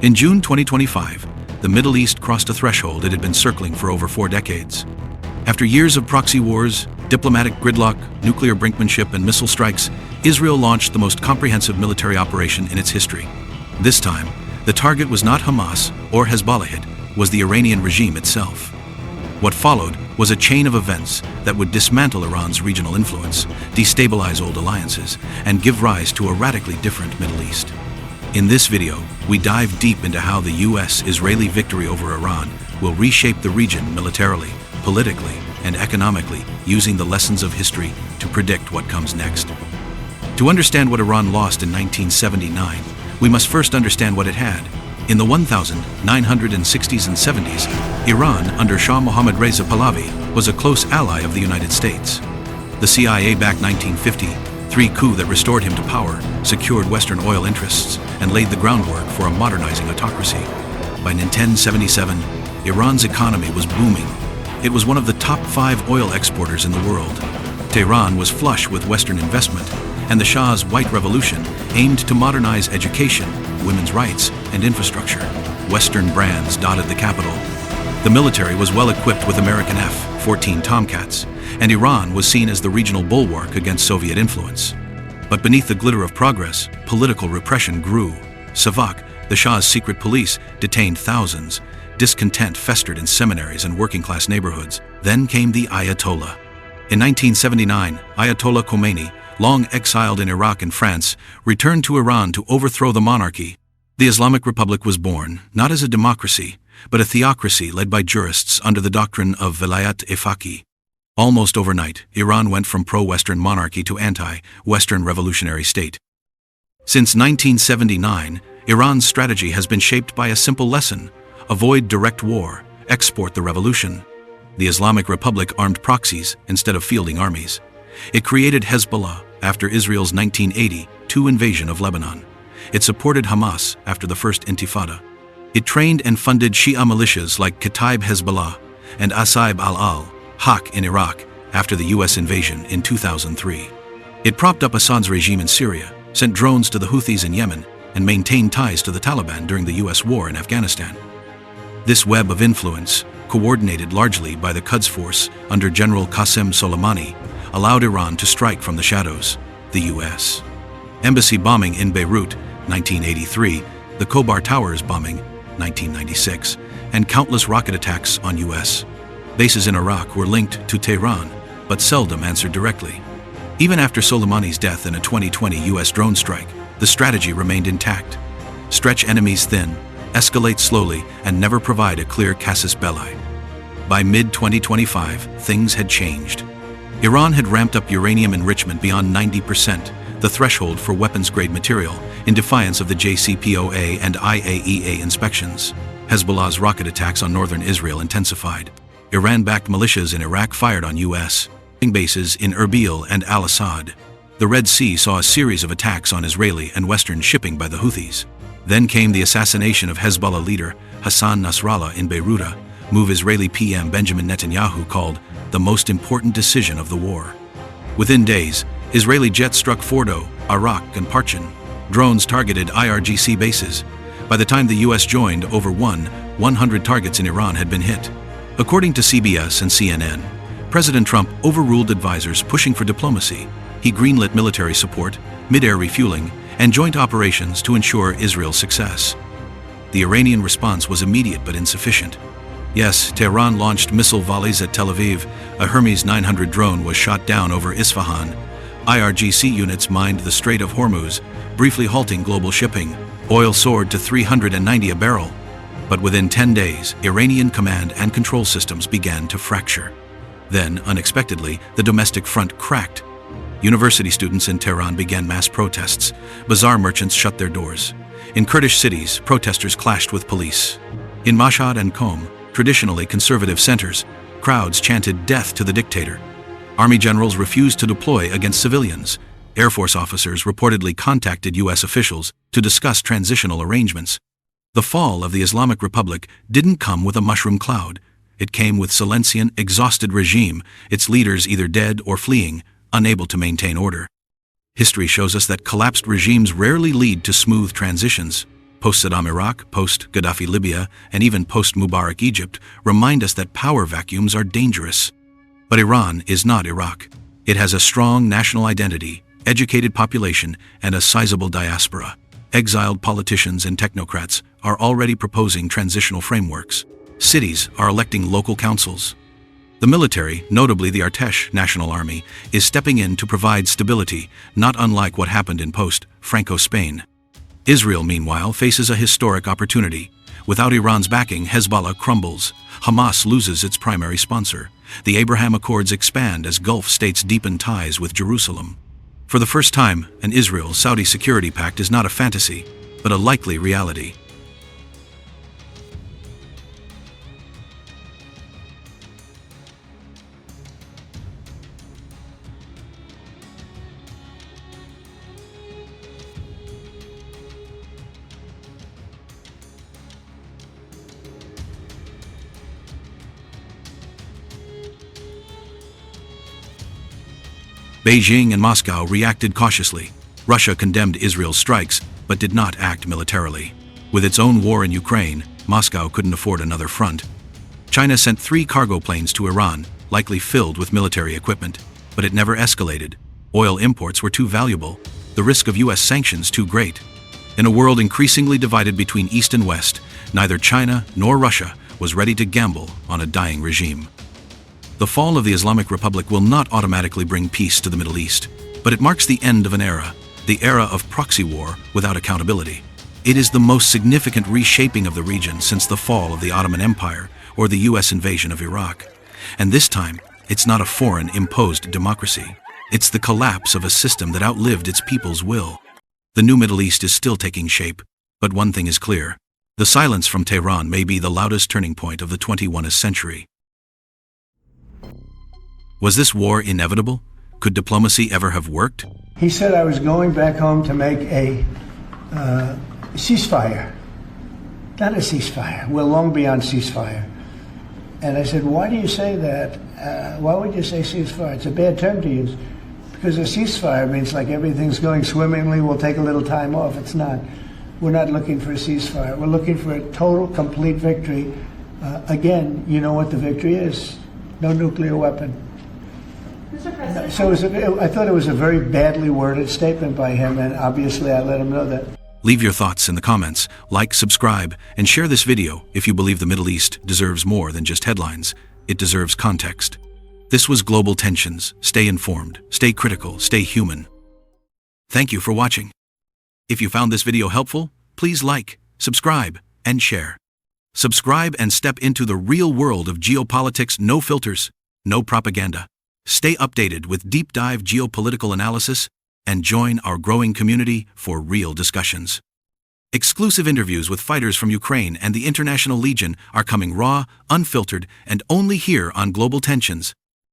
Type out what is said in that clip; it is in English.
In June 2025, the Middle East crossed a threshold it had been circling for over 4 decades. After years of proxy wars, diplomatic gridlock, nuclear brinkmanship, and missile strikes, Israel launched the most comprehensive military operation in its history. This time, the target was not Hamas or Hezbollah, it was the Iranian regime itself. What followed was a chain of events that would dismantle Iran's regional influence, destabilize old alliances, and give rise to a radically different Middle East. In this video, we dive deep into how the US-Israeli victory over Iran will reshape the region militarily, politically, and economically, using the lessons of history to predict what comes next. To understand what Iran lost in 1979, we must first understand what it had. In the 1960s and 70s, Iran, under Shah Mohammad Reza Pahlavi, was a close ally of the United States. The CIA-backed 1953 coup that restored him to power secured Western oil interests and laid the groundwork for a modernizing autocracy. By 1977, Iran's economy was booming. It was one of the top 5 oil exporters in the world. Tehran was flush with Western investment, and the Shah's White Revolution aimed to modernize education, women's rights, and infrastructure. Western brands dotted the capital. The military was well equipped with American F-14 Tomcats, and Iran was seen as the regional bulwark against Soviet influence. But beneath the glitter of progress, political repression grew. Savak, the Shah's secret police, detained thousands. Discontent festered in seminaries and working-class neighborhoods. Then came the Ayatollah. In 1979, Ayatollah Khomeini, long exiled in Iraq and France, returned to Iran to overthrow the monarchy. The Islamic Republic was born, not as a democracy, but a theocracy led by jurists under the doctrine of Velayat-e-Faqih. Almost overnight, Iran went from pro-Western monarchy to anti-Western revolutionary state. Since 1979, Iran's strategy has been shaped by a simple lesson: avoid direct war, export the revolution. The Islamic Republic armed proxies instead of fielding armies. It created Hezbollah after Israel's 1982 invasion of Lebanon. It supported Hamas after the First Intifada. It trained and funded Shia militias like Kataib Hezbollah and Asaib al-Haq in Iraq after the US invasion in 2003. It propped up Assad's regime in Syria, sent drones to the Houthis in Yemen, and maintained ties to the Taliban during the US war in Afghanistan. This web of influence, coordinated largely by the Quds Force under General Qasem Soleimani, allowed Iran to strike from the shadows. The US embassy bombing in Beirut, 1983, the Khobar Towers bombing, 1996, and countless rocket attacks on US bases in Iraq were linked to Tehran, but seldom answered directly. Even after Soleimani's death in a 2020 US drone strike, the strategy remained intact. Stretch enemies thin, escalate slowly, and never provide a clear casus belli. By mid-2025, things had changed. Iran had ramped up uranium enrichment beyond 90%, the threshold for weapons-grade material, in defiance of the JCPOA and IAEA inspections. Hezbollah's rocket attacks on northern Israel intensified. Iran-backed militias in Iraq fired on U.S. bases in Erbil and Al-Assad. The Red Sea saw a series of attacks on Israeli and Western shipping by the Houthis. Then came the assassination of Hezbollah leader Hassan Nasrallah in Beirut, move Israeli PM Benjamin Netanyahu called the most important decision of the war. Within days, Israeli jets struck Fordo, Arak, and Parchin. Drones targeted IRGC bases. By the time the U.S. joined, over 100 targets in Iran had been hit. According to CBS and CNN, President Trump overruled advisors pushing for diplomacy. He greenlit military support, mid-air refueling, and joint operations to ensure Israel's success. The Iranian response was immediate but insufficient. Yes, Tehran launched missile volleys at Tel Aviv. A Hermes 900 drone was shot down over Isfahan. IRGC units mined the Strait of Hormuz, briefly halting global shipping. Oil soared to $390 a barrel. But within 10 days, Iranian command and control systems began to fracture. Then, unexpectedly, the domestic front cracked. University students in Tehran began mass protests. Bazaar merchants shut their doors. In Kurdish cities, protesters clashed with police. In Mashhad and Qom, traditionally conservative centers, crowds chanted death to the dictator. Army generals refused to deploy against civilians. Air Force officers reportedly contacted U.S. officials to discuss transitional arrangements. The fall of the Islamic Republic didn't come with a mushroom cloud. It came with Silencian, exhausted regime, its leaders either dead or fleeing, unable to maintain order. History shows us that collapsed regimes rarely lead to smooth transitions. Post-Saddam Iraq, post-Gaddafi Libya, and even post-Mubarak Egypt remind us that power vacuums are dangerous. But Iran is not Iraq. It has a strong national identity, educated population, and a sizable diaspora. Exiled politicians and technocrats are already proposing transitional frameworks. Cities are electing local councils. The military, notably the Artesh National Army, is stepping in to provide stability, not unlike what happened in post-Franco Spain. Israel, meanwhile, faces a historic opportunity. Without Iran's backing, Hezbollah crumbles. Hamas loses its primary sponsor. The Abraham Accords expand as Gulf states deepen ties with Jerusalem. For the first time, an Israel-Saudi security pact is not a fantasy, but a likely reality. Beijing and Moscow reacted cautiously. Russia condemned Israel's strikes, but did not act militarily. With its own war in Ukraine, Moscow couldn't afford another front. China sent 3 cargo planes to Iran, likely filled with military equipment, but it never escalated. Oil imports were too valuable, the risk of US sanctions too great. In a world increasingly divided between East and West, neither China nor Russia was ready to gamble on a dying regime. The fall of the Islamic Republic will not automatically bring peace to the Middle East, but it marks the end of an era, the era of proxy war without accountability. It is the most significant reshaping of the region since the fall of the Ottoman Empire or the US invasion of Iraq. And this time, it's not a foreign imposed democracy. It's the collapse of a system that outlived its people's will. The new Middle East is still taking shape, but one thing is clear. The silence from Tehran may be the loudest turning point of the 21st century. Was this war inevitable? Could diplomacy ever have worked? He said I was going back home to make a ceasefire. Not a ceasefire. We're long beyond ceasefire. And I said, why do you say that? Why would you say ceasefire? It's a bad term to use. Because a ceasefire means like everything's going swimmingly, we'll take a little time off. It's not. We're not looking for a ceasefire. We're looking for a total, complete victory. Again, you know what the victory is. No nuclear weapon. Mr. President, So I thought it was a very badly worded statement by him, and obviously I let him know that. Leave your thoughts in the comments, like, subscribe, and share this video if you believe the Middle East deserves more than just headlines. It deserves context. This was Global Tensions. Stay informed, stay critical, stay human. Thank you for watching. If you found this video helpful, please like, subscribe, and share. Subscribe and step into the real world of geopolitics, no filters, no propaganda. Stay updated with deep dive geopolitical analysis and join our growing community for real discussions. Exclusive interviews with fighters from Ukraine and the International Legion are coming raw, unfiltered, and only here on Global Tensions.